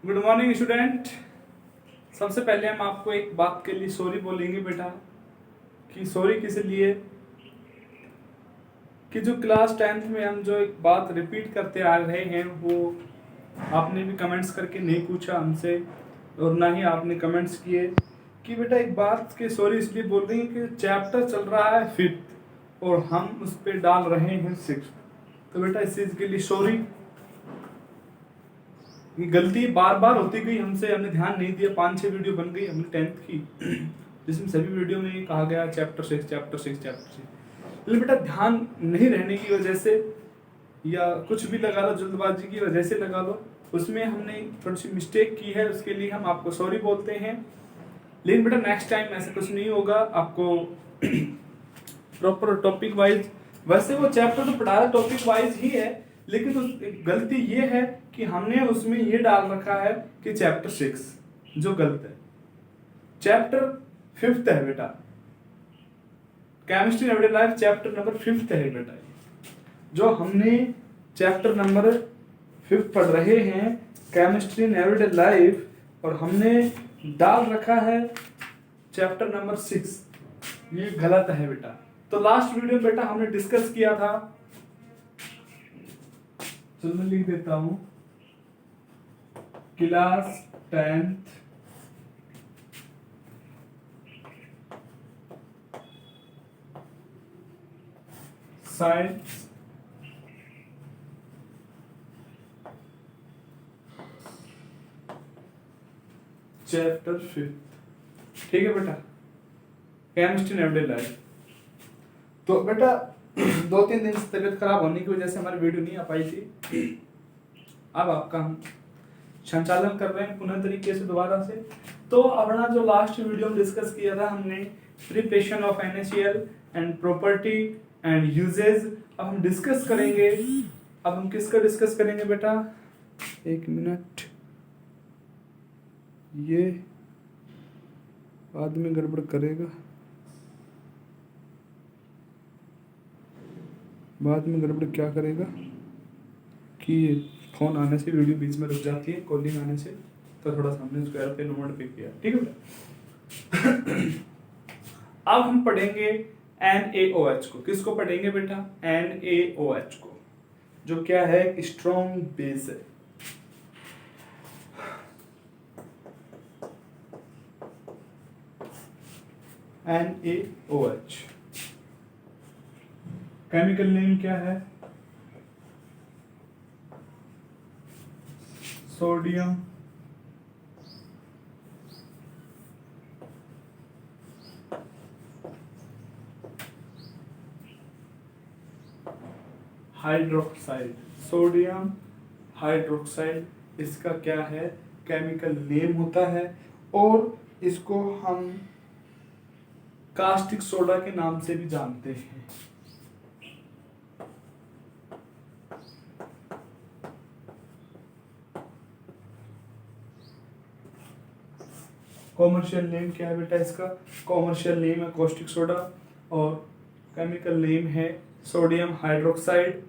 Good morning student. सबसे पहले हम आपको एक बात के लिए सॉरी बोलेंगे बेटा, कि सॉरी किस लिए कि जो क्लास 10th में हम जो एक बात रिपीट करते आ रहे हैं वो आपने भी कमेंट्स करके नहीं पूछा हमसे और ना ही आपने कमेंट्स किए कि बेटा एक बात के सॉरी इसलिए बोल रही हैं कि चैप्टर चल रहा है 5th और हम उस पर डाल रहे हैं 6th। तो बेटा इस चीज़ के लिए सॉरी। ये गलती बार बार होती गई हमसे, हमने ध्यान नहीं दिया। 5-6 वीडियो बन गई हमने 10th की जिसमें सभी वीडियो में कहा गया चैप्टर 6 चैप्टर 6 चैप्टर 6। लेकिन बेटा ध्यान नहीं रहने की वजह से या कुछ भी लगा लो, जल्दबाजी की वजह से लगा लो, उसमें हमने थोड़ी सी मिस्टेक की है। उसके लिए हम आपको सॉरी बोलते हैं। लेकिन बेटा नेक्स्ट टाइम ऐसा कुछ नहीं होगा। आपको प्रॉपर टॉपिक वाइज, वैसे वो चैप्टर तो पढ़ा है टॉपिक वाइज ही है, लेकिन उस गलती ये है कि हमने उसमें ये डाल रखा है कि चैप्टर 6, जो गलत है। चैप्टर 5th है बेटा, chemistry everyday life chapter number 5th है बेटा। जो हमने चैप्टर नंबर 5 पढ़ रहे हैं केमिस्ट्री इन एवरीडे लाइफ, और हमने डाल रखा है चैप्टर नंबर 6। ये गलत है बेटा। तो लास्ट वीडियो में बेटा हमने डिस्कस किया था, चलो मैं लिख देता हूं, क्लास 10th साइंस चैप्टर 5। ठीक है बेटा, केमिस्ट्री इन एवरीडे लाइफ। तो बेटा 2-3 दिन से तबीयत खराब होने की वजह से हमारी वीडियो नहीं आ पाई थी। अब आपका हम संचालन कर रहे हैं पुनः तरीके से दोबारा से। तो अपना जो लास्ट वीडियो में डिस्कस किया था हमने, preparation of NaCl and property and uses, अब हम डिस्कस करेंगे। अब हम किसका डिस्कस करेंगे बेटा, एक मिनट, ये बाद में गड़बड़ करेगा, बाद में गड़बड़ क्या करेगा कि फोन आने से वीडियो बीच में रुक जाती है, कॉलिंग आने से, तो थोड़ा सा हमने उसको एयरप्लेन मोड पे किया। ठीक है बेटा। अब हम पढ़ेंगे NaOH को। किसको पढ़ेंगे बेटा, NaOH को, जो क्या है, स्ट्रॉन्ग बेस है। NaOH केमिकल नेम क्या है, सोडियम हाइड्रोक्साइड। सोडियम हाइड्रोक्साइड इसका क्या है, केमिकल नेम होता है, और इसको हम कास्टिक सोडा के नाम से भी जानते हैं। कॉमर्शियल नेम क्या है बेटा इसका, कॉमर्शियल नेम है कॉस्टिक सोडा और केमिकल नेम है सोडियम हाइड्रोक्साइड।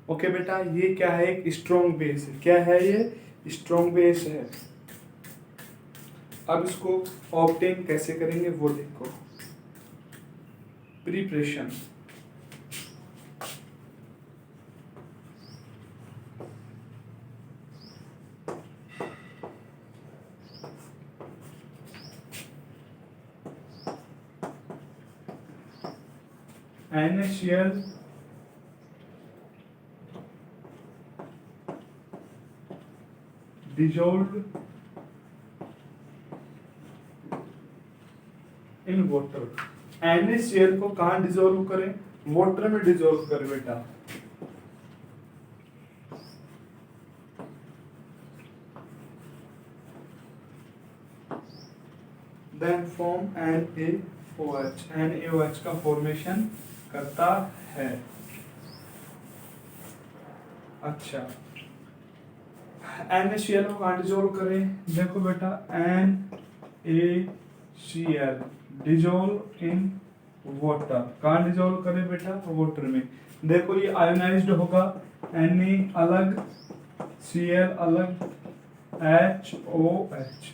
ओके बेटा, ये क्या है, एक स्ट्रॉन्ग बेस है। क्या है ये, स्ट्रॉन्ग बेस है। अब इसको ऑब्टेन कैसे करेंगे वो देखो, preparation. NaCl dissolved in water. NaCl को कहाँ डिजोल्व करें, वाटर में डिजोल्व करें बेटा। Then form NaOH। NaOH का फॉर्मेशन करता है। अच्छा, NaCl को कहाँ डिजोल्व करें, देखो बेटा, NaCl डिजोल्व इन वाटर। कहाँ डिजोल्व करें बेटा, वाटर में। देखो ये आयोनाइज्ड होगा, Na अलग, Cl अलग, HOH,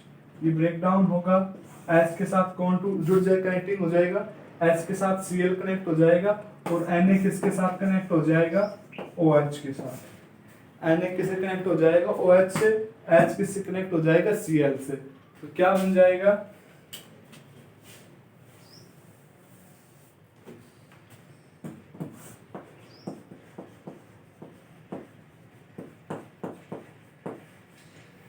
ये ब्रेक डाउन होगा, H के साथ कौन टू जुड़ जाए, कनेक्टिंग हो जाएगा, H के साथ Cl कनेक्ट हो जाएगा और Na किसके साथ कनेक्ट हो जाएगा, OH के साथ। Na किससे कनेक्ट हो जाएगा, OH से, H किससे कनेक्ट हो जाएगा, Cl से। तो क्या बन जाएगा,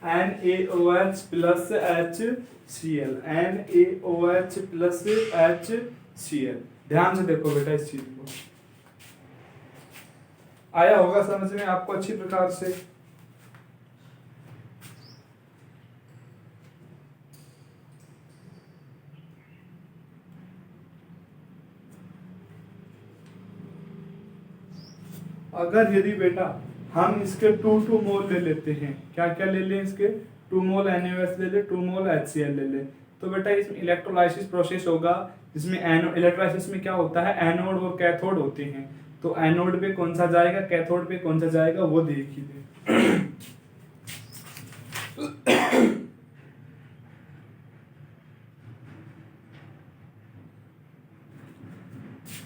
NaOH plus HCl, NaOH plus HCl। ध्यान से देखो बेटा इस चीज को, आया होगा समझ में आपको अच्छी प्रकार से। अगर यदि बेटा हम इसके 2 मोल ले लेते हैं, क्या क्या ले लें, इसके 2 मोल NaOH ले ले, 2 मोल HCl ले ले, तो बेटा इसमें इलेक्ट्रोलाइसिस प्रोसेस होगा, जिसमें इलेक्ट्रोलाइसिस में क्या होता है, एनोड और कैथोड होते हैं। तो एनोड पे कौन सा जाएगा, कैथोड पे कौन सा जाएगा, वो देखिए।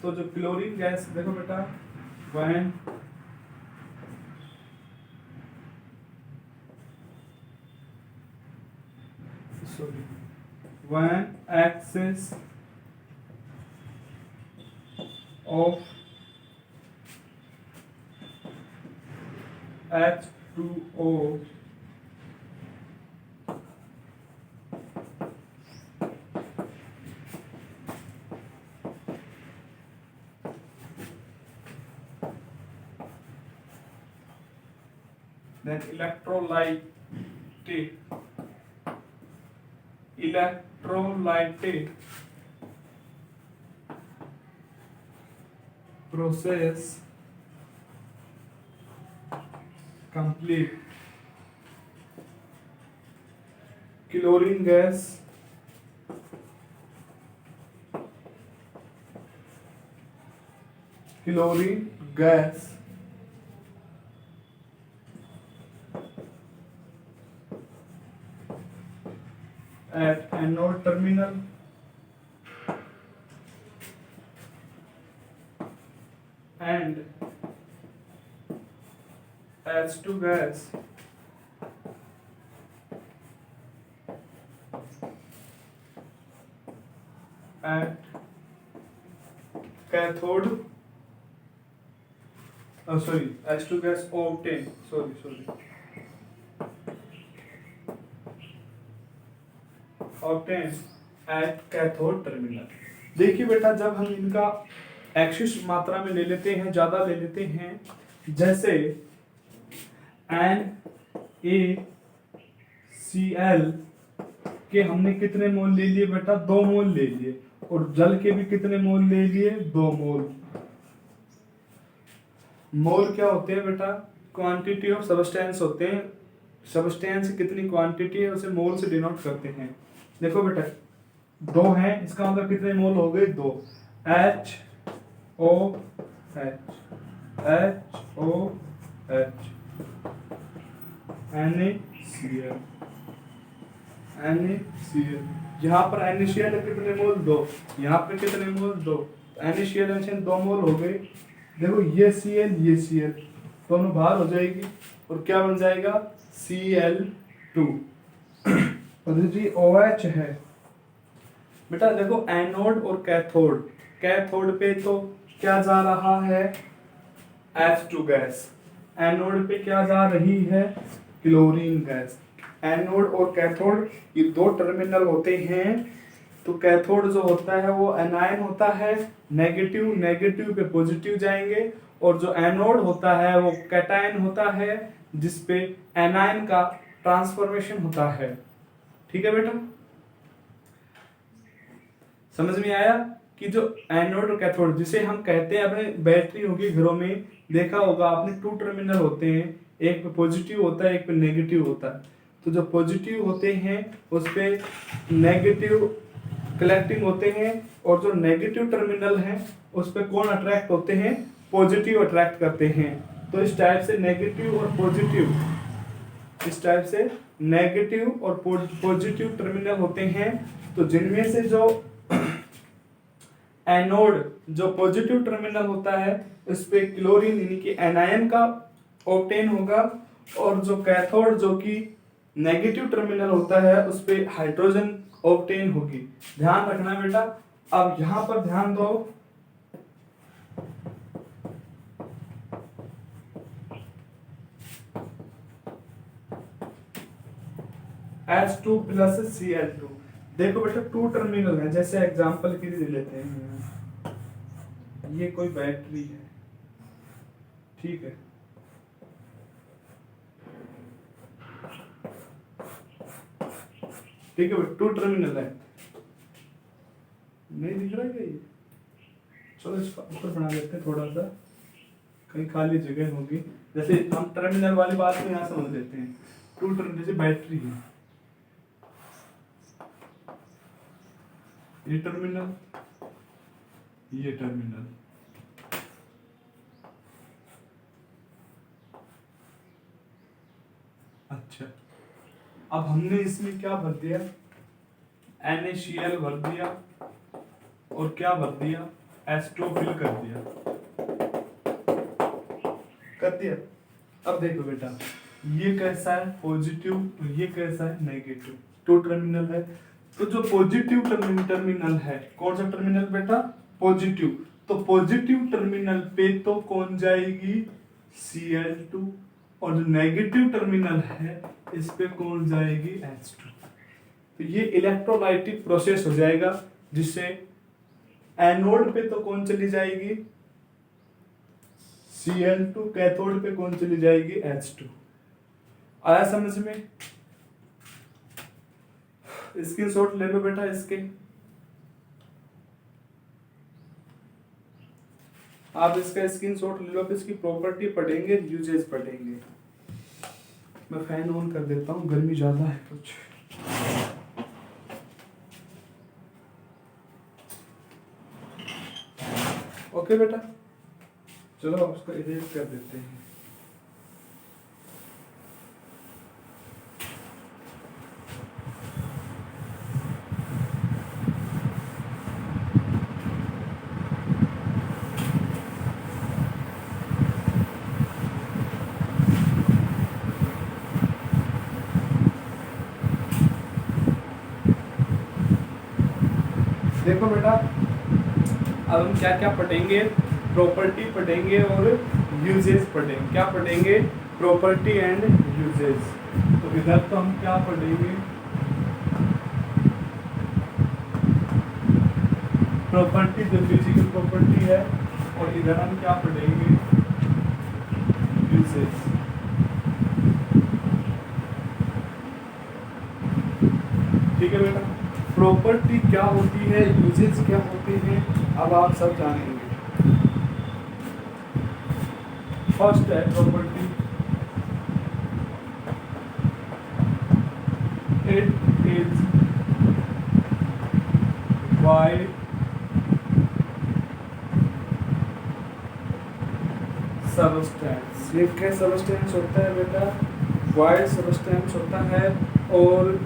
तो जो क्लोरीन गैस देखो बेटा, when excess of H2O then electrolytic process complete, chlorine gas at anode terminal and H2 gas at cathode, H2 gas obtained, at cathode terminal। देखिए बेटा, जब हम इनका एक्सिस मात्रा में ले लेते हैं, ज्यादा ले लेते हैं, जैसे NaCl के हमने कितने मोल ले लिए बेटा, 2 मोल ले लिए, और जल के भी कितने मोल ले लिए, 2 मोल। मोल क्या होते हैं बेटा, क्वांटिटी ऑफ सब्सटेंस होते हैं, सब्सटेंस कितनी क्वांटिटी है उसे मोल से डिनोट करते हैं। देखो बेटा 2 है, इसका मतलब कितने मोल हो गए, 2। HOH NaCl, यहाँ पर NaCl कितने मोल, 2, यहाँ पे कितने मोल, 2, NaCl 2 मोल हो गए। देखो ये Cl ये Cl दोनों बाहर हो जाएगी और क्या बन जाएगा, Cl2। और जी OH है बेटा, देखो एनोड और कैथोड, कैथोड पे तो क्या जा रहा है, H2 गैस, एनोड पे क्या जा रही है, क्लोरीन गैस। एनोड और कैथोड ये 2 टर्मिनल होते हैं। तो कैथोड जो होता है वो एनायन होता है, नेगेटिव नेगेटिव पे पॉजिटिव जाएंगे, और जो एनोड होता है वो कैटायन होता है, जिसपे एनायन का ट्रांसफॉर्मेशन होता है। ठीक है बेटा, समझ में आया कि जो एनोड और कैथोड, जिसे हम कहते हैं, अपने बैटरी होगी घरों में देखा होगा आपने, 2 टर्मिनल होते हैं, एक पे पॉजिटिव होता है, एक पे नेगेटिव होता है। तो जो पॉजिटिव होते हैं उस पे नेगेटिव कलेक्टिंग होते हैं, और जो नेगेटिव टर्मिनल हैं उस पे कौन अट्रैक्ट होते हैं, पॉजिटिव अट्रैक्ट करते हैं। तो इस टाइप से नेगेटिव और पॉजिटिव इस टाइप से नेगेटिव और पॉजिटिव टर्मिनल होते हैं। तो जिनमें से जो एनोड जो पॉजिटिव टर्मिनल होता है उस पे क्लोरीन यानी कि एनायन का ऑब्टेन होगा, और जो कैथोड जो कि नेगेटिव टर्मिनल होता है उस पे हाइड्रोजन ऑब्टेन होगी। ध्यान रखना बेटा। अब यहां पर ध्यान दो, H2 प्लस Cl2। देखो बेटा टू टर्मिनल है, जैसे एग्जांपल के लिए लेते हैं, ये कोई बैटरी है, ठीक है, ठीक है, टू टर्मिनल है, नहीं दिख रहा है क्या ये? चलो इसको ऊपर बना लेते हैं थोड़ा सा, कहीं खाली जगह होगी। जैसे हम टर्मिनल वाली बात को यहाँ समझ लेते हैं। टू टर्मिनल जैसे बैटरी है, ये टर्मिनल, ये टर्मिनल, अच्छा अब हमने इसमें क्या भर दिया, NaCl भर दिया और क्या भर दिया, H2 फिल कर दिया। अब देखो बेटा, ये कैसा है पॉजिटिव और ये कैसा है नेगेटिव, टू टर्मिनल है। तो जो पॉजिटिव टर्मिनल है, कौन सा टर्मिनल बेटा, पॉजिटिव, तो पॉजिटिव टर्मिनल पे तो कौन जाएगी, Cl2, और जो नेगेटिव टर्मिनल है इस पे कौन जाएगी, H2। तो ये इलेक्ट्रोलाइटिक प्रोसेस हो जाएगा, जिससे एनोड पे तो कौन चली जाएगी, Cl2, कैथोड पे कौन चली जाएगी, H2। आया समझ में? स्क्रीनशॉट ले लो बेटा इसके, आप इसका स्क्रीनशॉट ले लो, इसकी प्रॉपर्टी पढ़ेंगे, यूजेस पढ़ेंगे। मैं फैन ऑन कर देता हूँ, गर्मी ज्यादा है कुछ। ओके बेटा, चलो अब उसको इरेज कर देते हैं। देखो बेटा, अब हम क्या क्या पढ़ेंगे, प्रॉपर्टी पढ़ेंगे और यूजेस पढ़ेंगे। क्या पढ़ेंगे, प्रॉपर्टी एंड यूजेस। तो इधर तो हम क्या पढ़ेंगे, प्रॉपर्टी जो फिजिकल प्रॉपर्टी है, और इधर हम क्या पढ़ेंगे, यूजेस। ठीक है बेटा, प्रॉपर्टी क्या होती है, यूजेस क्या होते हैं, अब आप सब जानेंगे। फर्स्ट है property, it is wide substance. ये क्या सबस्टेंस होता है बेटा, वाइड सबस्टेंस होता है, और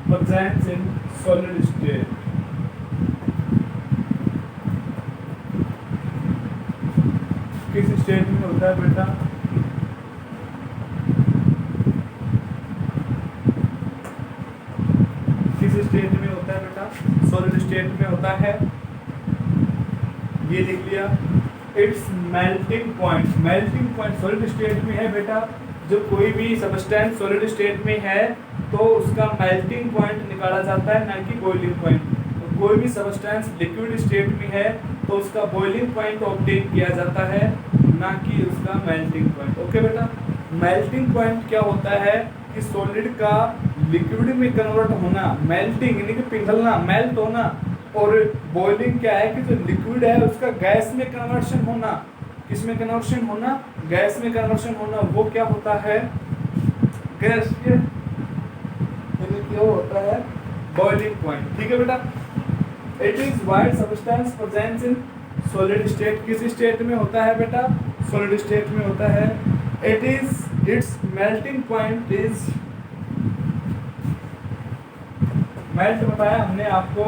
presents in solid state। किस स्टेट में होता है बेटा, किस स्टेट में होता है बेटा, सॉलिड स्टेट में होता है। ये लिख लिया। It's melting point, melting point solid state में है बेटा। जो कोई भी सबस्टेंस सॉलिड स्टेट में है तो उसका मेल्टिंग पॉइंट निकाला जाता है, ना कि बॉइलिंग पॉइंट। तो कोई भी सबस्टेंस लिक्विड स्टेट में है तो उसका बॉइलिंग पॉइंट ऑब्टेन किया जाता है, ना कि उसका मेल्टिंग पॉइंट। ओके बेटा, मेल्टिंग पॉइंट क्या होता है कि सॉलिड का लिक्विड में कन्वर्ट होना, मेल्टिंग यानी कि पिघलना, मेल्ट होना, और बॉइलिंग क्या है कि जो लिक्विड है उसका गैस में कन्वर्शन होना। किसमें कन्वर्शन होना, गैस में कन्वर्शन होना। वो क्या होता है, गैस के क्या होता है, बॉइलिंग पॉइंट। ठीक है बेटा, it is wide substance present in solid state. किस स्टेट में होता है बेटा, सॉलिड स्टेट में होता है। It is it's melting point is, melt बताया हमने आपको,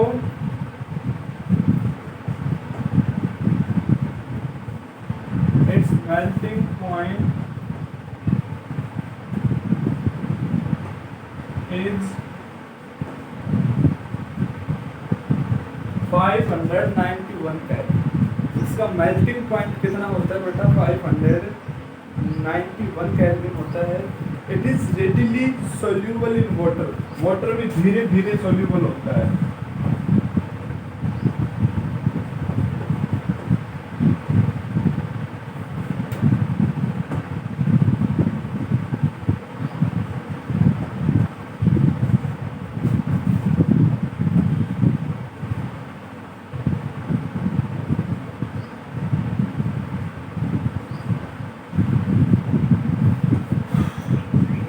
it's melting point is 591 calorie. इसका मेल्टिंग पॉइंट कितना होता है बेटा? 591 कैलोरी होता है। It is readily soluble in water, water में धीरे धीरे सोल्यूबल होता है।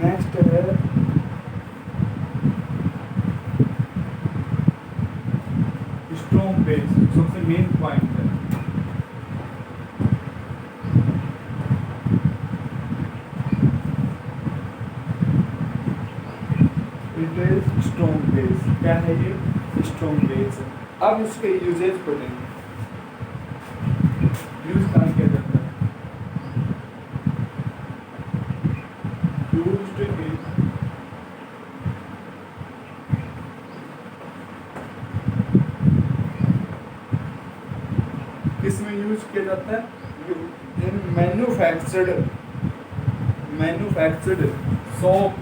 नेक्स्ट है स्ट्रॉन्ग बेस, सबसे मेन पॉइंट है। It is strong base. क्या है ये? Strong base. अब इसके यूजेज पढ़ेंगे, यूज कहाँ किया जाता है? यूज्ड इन, किसमें यूज किया जाता है? इन मैन्युफैक्चर्ड सोप,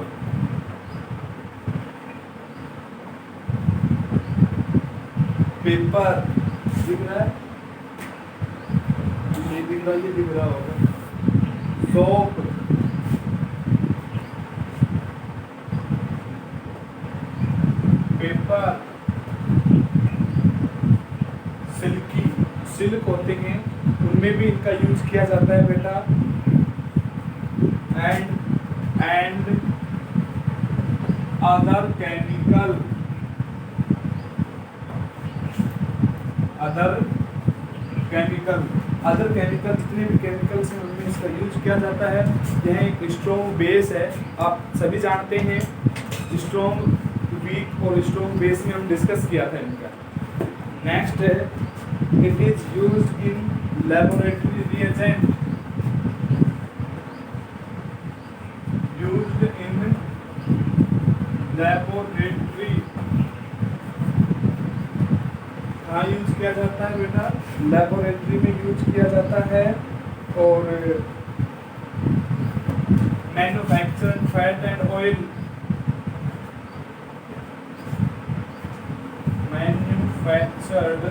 पेपर, दिख रहा है? नहीं दिख रहा, ये दिख रहा होगा। सोप, पेपर, सिल्की, सिल्क होते हैं उनमें भी इनका यूज किया जाता है बेटा। And other chemical, other chemical जितने भी केमिकल्स हैं उनमें इसका यूज किया जाता है। यह एक स्ट्रॉन्ग बेस है, आप सभी जानते हैं। स्ट्रॉन्ग, वीक और स्ट्रॉन्ग बेस में हम डिस्कस किया था इनका। नेक्स्ट है it is used in laboratory reagent, used in laboratory, कहाँ यूज किया जाता है बेटा? लैबोरेटरी में यूज किया जाता है। और manufactured fat and oil, manufactured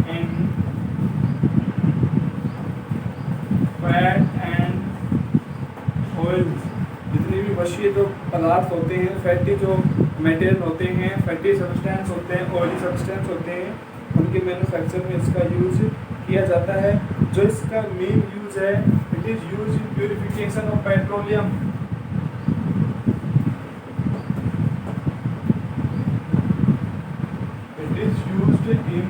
in fat and oils, जितने भी वशीय जो पदार्थ होते हैं, फैटी जो मटेरियल होते हैं, फैटी सब्सटेंस होते हैं, ऑयली सब्सटेंस होते हैं, उनके मैन्युफैक्चर में इसका यूज किया जाता है। जो इसका मेन यूज है, it is use in purification of petroleum, it is used in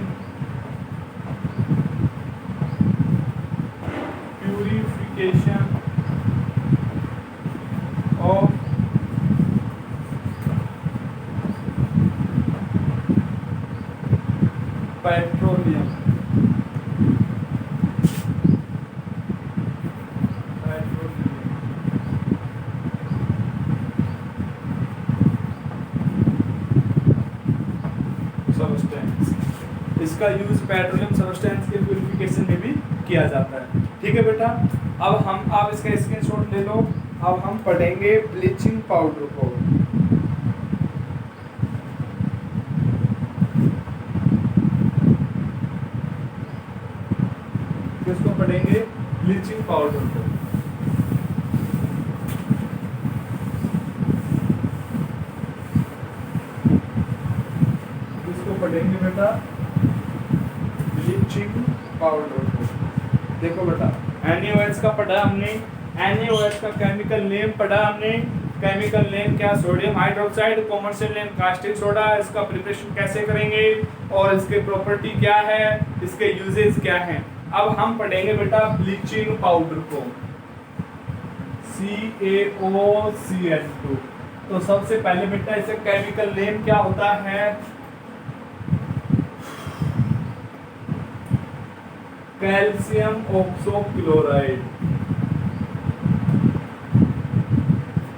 purification of petroleum, substance, इसका यूज पेट्रोलियम सब्सटेंस के प्यूरिफिकेशन में भी किया जाता है। ठीक है बेटा, अब आप इसका स्क्रीनशॉट ले लो। अब हम पढ़ेंगे ब्लीचिंग पाउडर को। किसको पढ़ेंगे? ब्लीचिंग पाउडर को। किसको पढ़ेंगे बेटा? ब्लीचिंग पाउडर को। देखो बेटा, NaOH का पढ़ा हमने, NaOH का केमिकल नेम पढ़ा हमने। केमिकल नेम क्या? Sodium hydroxide, commercial name caustic soda. इसका प्रिपरेशन कैसे करेंगे और इसके प्रॉपर्टी क्या है, इसके यूजेस क्या हैं, अब हम पढ़ेंगे बेटा ब्लीचिंग पाउडर को, CaOCl2। तो सबसे पहले बेटा इसे केमिकल नेम क्या होता है, कैल्शियम ऑक्सोक्लोराइड।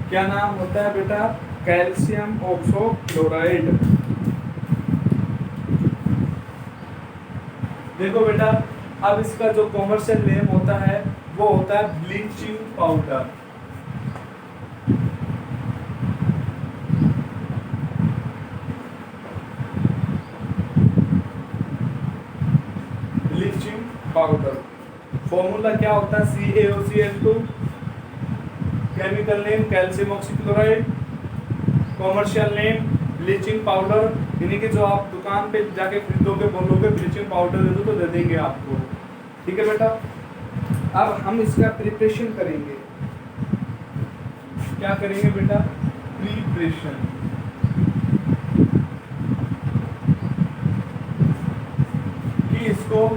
क्या नाम होता है बेटा, कैल्शियम ऑक्सोक्लोराइड। देखो बेटा, अब इसका जो कॉमर्शियल नेम होता है वो होता है bleaching powder. Bleaching powder formula क्या होता है, CaOCl2, chemical name calcium oxychloride, commercial name bleaching powder. यानी कि जो आप दुकान पे जाके खरीदोगे, बोलोगे ब्लीचिंग पाउडर दे दो तो दे देंगे आपको। ठीक है बेटा, अब हम इसका प्रिपरेशन करेंगे। क्या करेंगे बेटा, प्रिपरेशन। कि इसको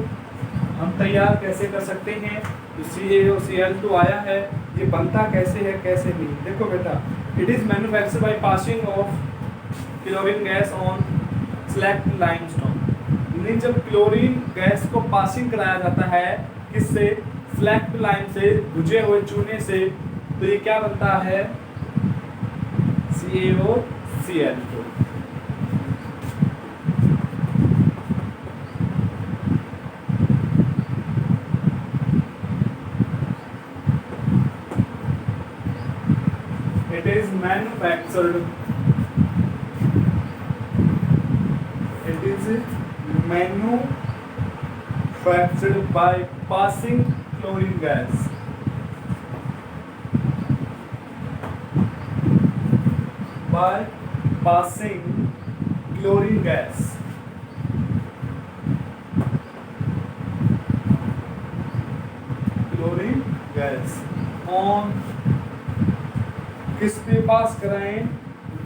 हम तैयार कैसे कर सकते हैं, जो CaOCl2 आया है ये बनता कैसे है कैसे नहीं। देखो बेटा, it is manufactured by passing of chlorine gas on slaked limestone. यानी जब क्लोरीन गैस को पासिंग कराया जाता है किससे, स्लैक्ड लाइम से, भुजे हुए चूने से, तो ये क्या बनता है, CaOCl2। It is manufactured by passing chlorine gas on किस पे पास कराएं,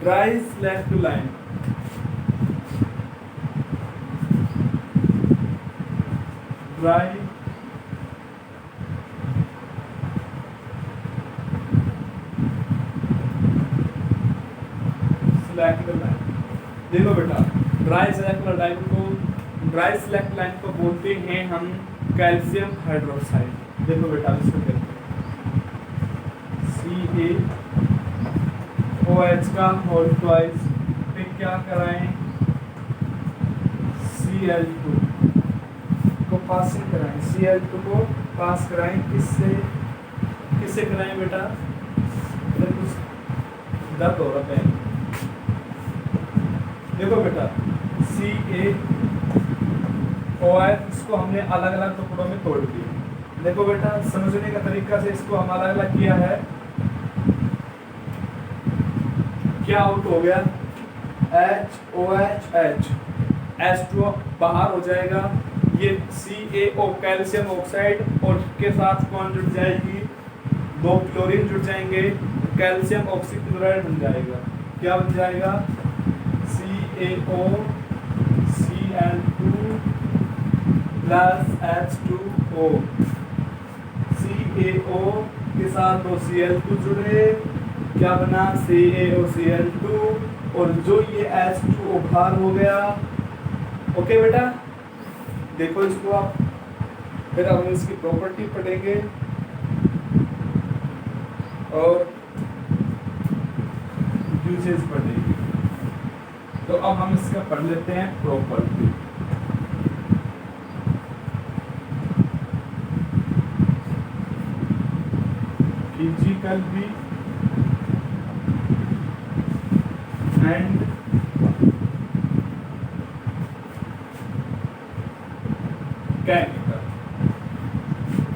dry slaked lime. Dry slaked lime. देखो बेटा, ड्राई स्लैक्ड लाइम को बोलते हैं हम कैल्शियम हाइड्रोक्साइड। देखो बेटा, इसको कहते हैं CaOH का होल ट्वाइस पे क्या कराएं, Cl2 को पासिंग कराएं, Cl2 को पास कराएं किससे कराएं बेटा, कुछ दर्द हो रहा है। देखो बेटा, CaOH इसको हमने अलग अलग टुकड़ों में तोड़ दिया। देखो बेटा, समझने का तरीका से इसको हम अलग अलग किया है, क्या आउट हो गया, HOH, H2 बाहर हो जाएगा, ये CaO कैल्शियम ऑक्साइड और के साथ कौन जुड़ जाएगी, दो क्लोरीन जुड़ जाएंगे, कैल्शियम ऑक्सीक्लोराइड बन जाएगा। क्या बन जाएगा, CaOCl2 प्लस H2O। CaO के साथ दो Cl2 जुड़े, क्या बना, CaOCl2, और जो ये H2O बाहर हो गया। ओके बेटा, देखो इसको आप, फिर हम इसकी प्रॉपर्टी पढ़ेंगे और यूजेस पढ़ेंगे। तो अब हम इसका पढ़ लेते हैं प्रॉपर्टी। फिजिकल भी एंड केमिकल।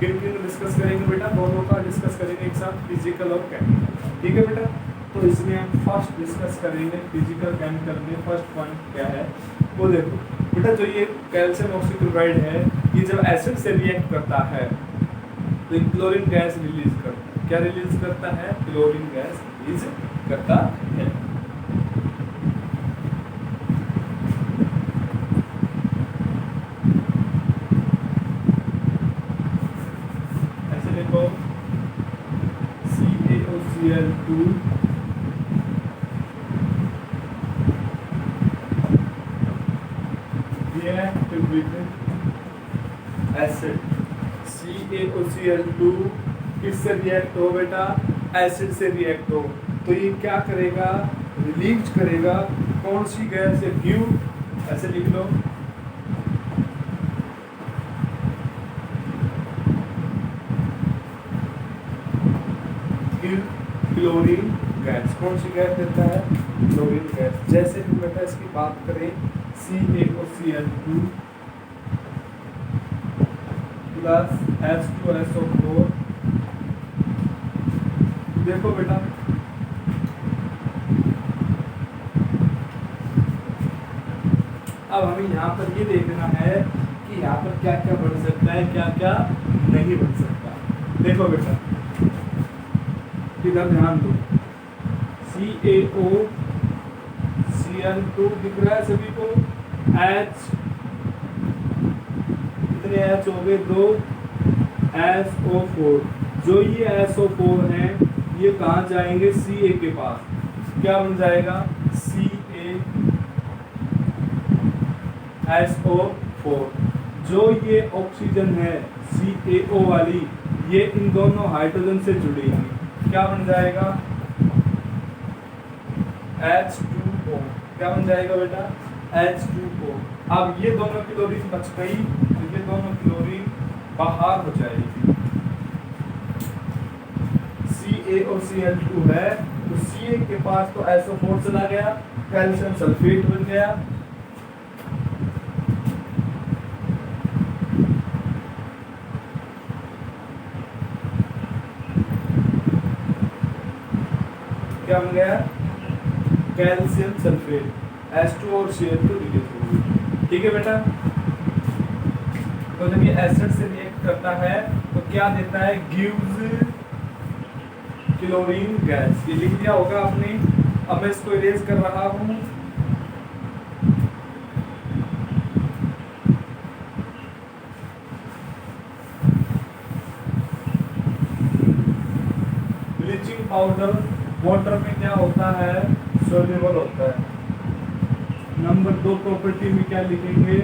किन डिस्कस करेंगे बेटा, दोनों का डिस्कस करेंगे एक साथ, फिजिकल और केमिकल। ठीक है बेटा, तो इसमें हम फर्स्ट डिस्कस करेंगे फिजिकल केमिकल में। फर्स्ट पॉइंट क्या है वो देखो बेटा, जो ये कैल्शियम ऑक्सीक्लोराइड है ये जब एसिड से रिएक्ट करता है तो क्लोरीन गैस रिलीज करता है। क्या रिलीज करता है, क्लोरीन गैस रिलीज करता है। लो CaOCl2 react with acid। CaOCl2 किससे रिएक्ट हो बेटा? एसिड से रिएक्ट हो। तो ये क्या करेगा? रिलीज करेगा कौन सी गैस है? ग्यू। ऐसे लिख लो क्लोरीन गैस। कौन सी गैस देता है? Chlorine gas. जैसे हम बेटा इसकी बात करें CaOCl2 प्लस H2SO4। देखो बेटा अब हमें यहाँ पर ये देखना है कि यहाँ पर क्या क्या बन सकता है, क्या क्या नहीं बन सकता। देखो बेटा इधर ध्यान दो, CaOCl2 दिख रहा है सभी को। H कितने H हो गए? 2 SO4। जो ये SO4 हैं ये कहाँ जाएंगे? Ca के पास। क्या बन जाएगा? CaSO4। जो ये ऑक्सीजन है CaO वाली, ये इन दोनों हाइड्रोजन से जुड़ेगी। क्या बन जाएगा? H2O। क्या बन जाएगा बेटा? H2O। अब ये दोनों क्लोरीन बच गई तो ये दोनों क्लोरीन बाहर हो जाएगी। CaOCl2 है तो Ca के पास तो SO4 चला गया, कैल्शियम सल्फेट बन गया। क्या बन गया? Calcium sulphate. H2 और Cl2 रिलीज हो गई। ठीक है बेटा। तो जब ये एसिड से रिएक्ट करता है तो क्या देता है? Gives chlorine gas. ये लिख दिया होगा आपने। अब मैं इसको इरेज कर रहा हूँ। ब्लीचिंग पाउडर वाटर में क्या होता है? सोल्यूबल होता है। नंबर 2 प्रॉपर्टी में क्या लिखेंगे?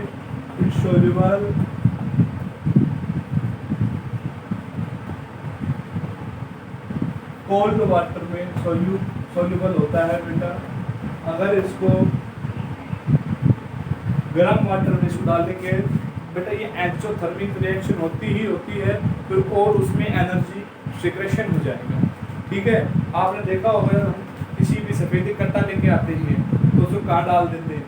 इनसोल्यूबल। कोल्ड वाटर में सोल्यूबल होता है बेटा। अगर इसको गर्म वाटर में इसको डालेंगे बेटा ये एक्सोथर्मिक रिएक्शन होती ही होती है, फिर और उसमें एनर्जी सिक्रेशन हो जाएगा। ठीक है। आपने देखा होगा हम किसी भी सफेदी कट्टा लेके आते हैं तो उसको कहाँ डाल देते हैं?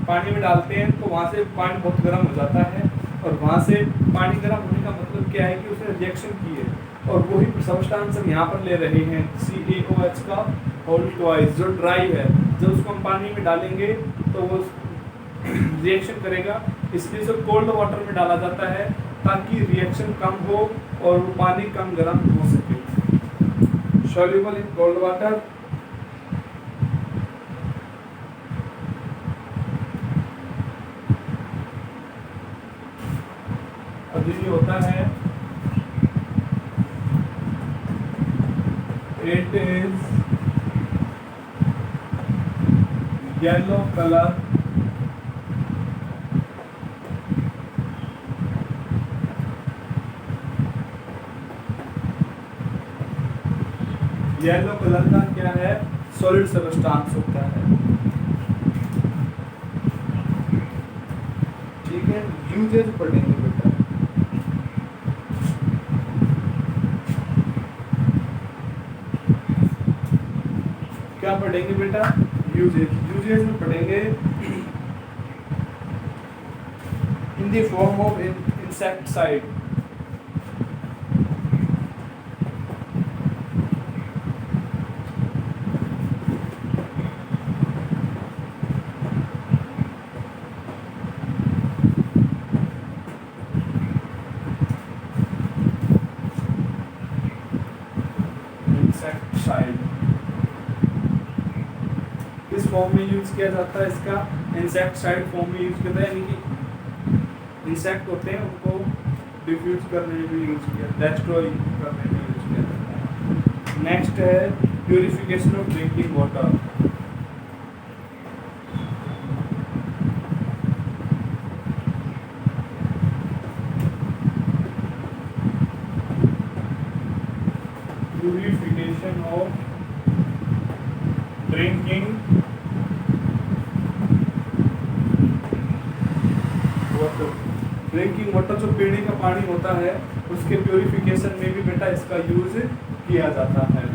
पानी में डालते हैं तो वहाँ से पानी बहुत गर्म हो जाता है और वहाँ से पानी गर्म होने का मतलब क्या है कि उसने रिएक्शन की है और वही सब्सटेंस हम यहाँ पर ले रहे हैं CaOH का होल ट्वाइस जो ड्राई है। जब उसको हम पानी में डालेंगे तो वो रिएक्शन करेगा, इसलिए इसे कोल्ड वाटर में डाला जाता है ताकि रिएक्शन कम हो और वो पानी कम गर्म हो सके। soluble in cold water। अब ये होता है it is yellow color yellow colour का क्या है? सॉलिड सब्सटेंस होता है। ठीक है। यूजेज पढ़ेंगे बेटा। क्या पढ़ेंगे बेटा? यूजेज में पढ़ेंगे in the form of insecticide. किस फॉर्म में यूज किया जाता है इसका? इंसेक्टिसाइड फॉर्म में यूज करता है, यानी कि इंसेक्ट होते हैं उनको डिफ्यूज करने में भी यूज किया, डेस्ट्रॉय करने में यूज किया जाता है। नेक्स्ट है purification of drinking water. Purification of drinking water. Drinking water जो पीने का पानी होता है उसके प्यूरिफिकेशन में भी बेटा इसका यूज किया जाता है।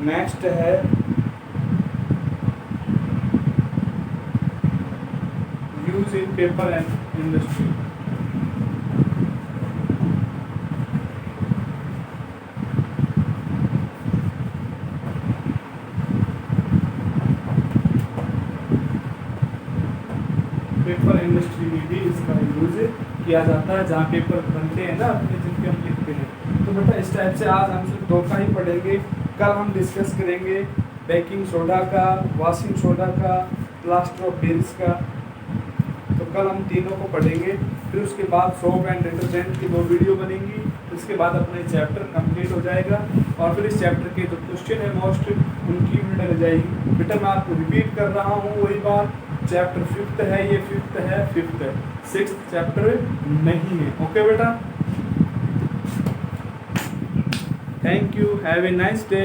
नेक्स्ट है use in paper and industry. Paper industry में भी इसका यूज किया जाता है, जहाँ पेपर बनते हैं ना अपने, जिनके हम लिखते हैं। तो बेटा इस टाइप से आज हम सिर्फ 2 का ही पढ़ेंगे। कल हम डिस्कस करेंगे बेकिंग सोडा का, वॉशिंग सोडा का, प्लास्टर ऑफ पेरिस का। तो कल हम तीनों को पढ़ेंगे। फिर उसके बाद सोप एंड डिटर्जेंट की 2 वीडियो बनेंगी। उसके बाद अपना चैप्टर कंप्लीट हो जाएगा और फिर इस चैप्टर के जो क्वेश्चन है मोस्ट उनकी वीडियो रह जाएगी। बेटा मैं आपको रिपीट कर रहा हूँ वही बात, चैप्टर 5th है, ये 5th है, 5th है, 6th चैप्टर नहीं है। ओके बेटा, thank you, have a nice day.